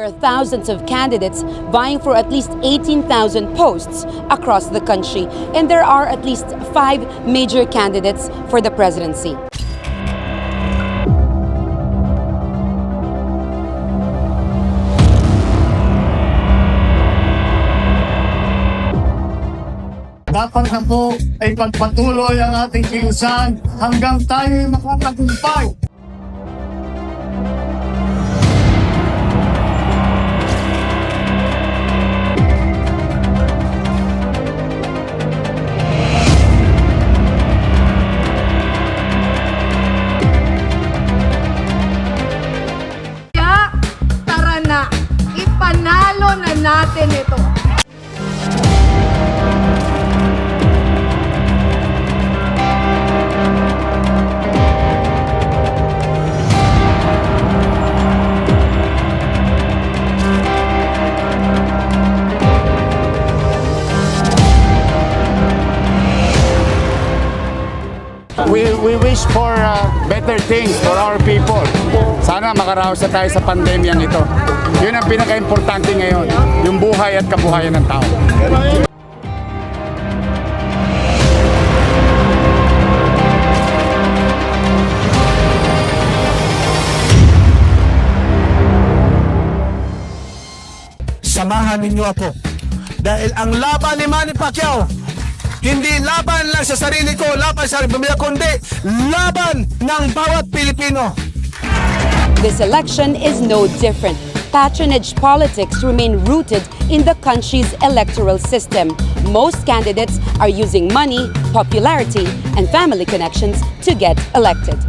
are thousands of candidates vying for at least 18,000 posts across the country, and there are at least 5 major candidates for the presidency. Dapat na po ay pagpatuloy ang ating kilusan hanggang tayo makatagumpay. Kaya, tara na, ipanalo na natin ito. We wish for better things for our people. Sana makaraos na tayo sa pandemyang ito. Yun ang pinaka-importante ngayon, yung buhay at kabuhayan ng tao. Samahan ninyo ako dahil ang laban ni Manny Pacquiao hindi laban lang sa sarili ko, laban sa pamilya, kundi laban ng bawat Pilipino. This election is no different. Patronage politics remain rooted in the country's electoral system. Most candidates are using money, popularity, and family connections to get elected.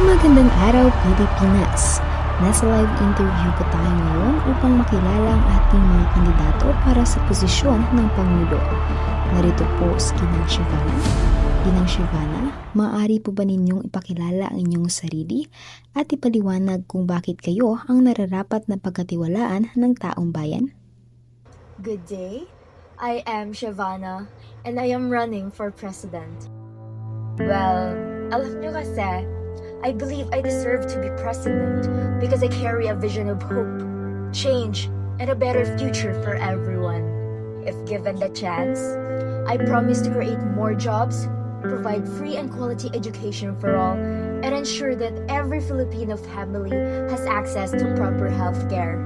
Magandang araw, Pilipinas! Nasa live interview po tayo ngayon upang makilala ang ating mga kandidato para sa posisyon ng Pangulo. Narito po si Kina Giovanna, Ginang Shivana, maaari po ba ninyong ipakilala ang inyong sarili at ipaliwanag kung bakit kayo ang nararapat na pagkatiwalaan ng taong bayan? Good day. I am Shavana and I am running for president. Well, alam nyo kasi, I believe I deserve to be president because I carry a vision of hope, change, and a better future for everyone. If given the chance, I promise to create more jobs, provide free and quality education for all, and ensure that every Filipino family has access to proper health care.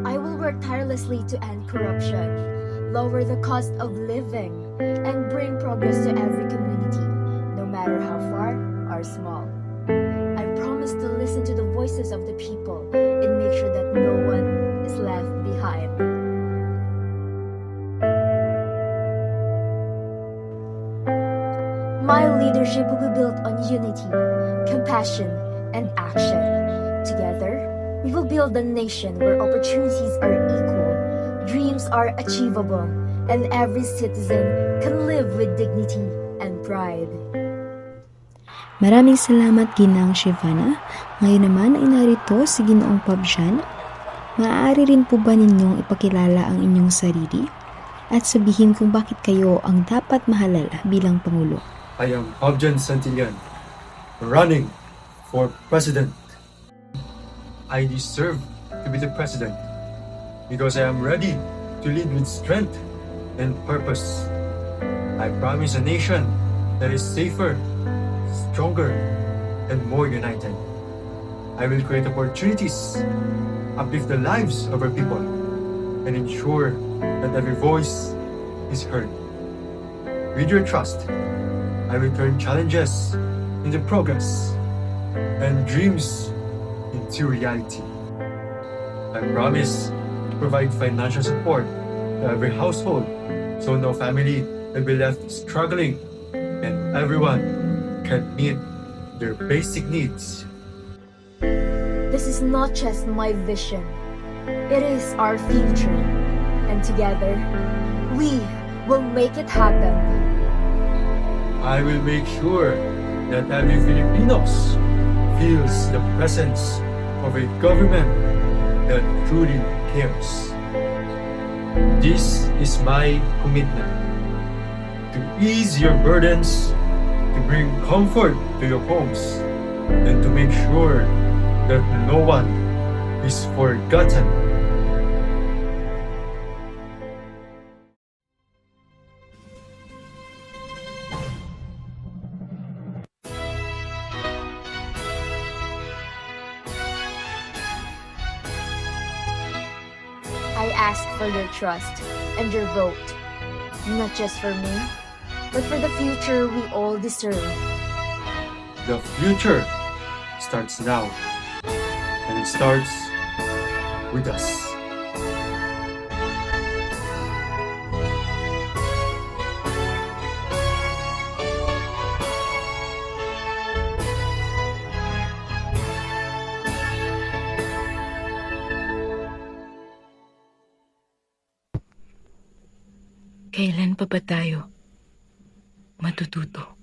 I will work tirelessly to end corruption, lower the cost of living, and bring progress to every community, no matter how far or small. I promise to listen to the voices of the people and make sure that no one is left behind. My leadership will be built on unity, compassion, and action. Together, we will build a nation where opportunities are equal, dreams are achievable, and every citizen can live with dignity and pride. Maraming salamat Ginang Shivana. Ngayon naman ay narito si Ginoong Pabjan. Maaari rin po ba ninyong ipakilala ang inyong sarili at sabihin kung bakit kayo ang dapat mahalala bilang Pangulo? I am Pabjan Santillan, running for president. I deserve to be the president because I am ready to lead with strength and purpose. I promise a nation that is safer, stronger, and more united. I will create opportunities, uplift the lives of our people, and ensure that every voice is heard. With your trust, I will turn challenges into progress and dreams into reality. I promise to provide financial support to every household so no family will be left struggling and everyone can meet their basic needs. This is not just my vision, it is our future. And together, we will make it happen. I will make sure that every Filipinos feels the presence of a government that truly cares. This is my commitment to ease your burdens, to bring comfort to your homes, and to make sure that no one is forgotten. I ask for your trust and your vote, not just for me, but for the future we all deserve. The future starts now, and it starts with us. Kailan pa ba tayo matututo?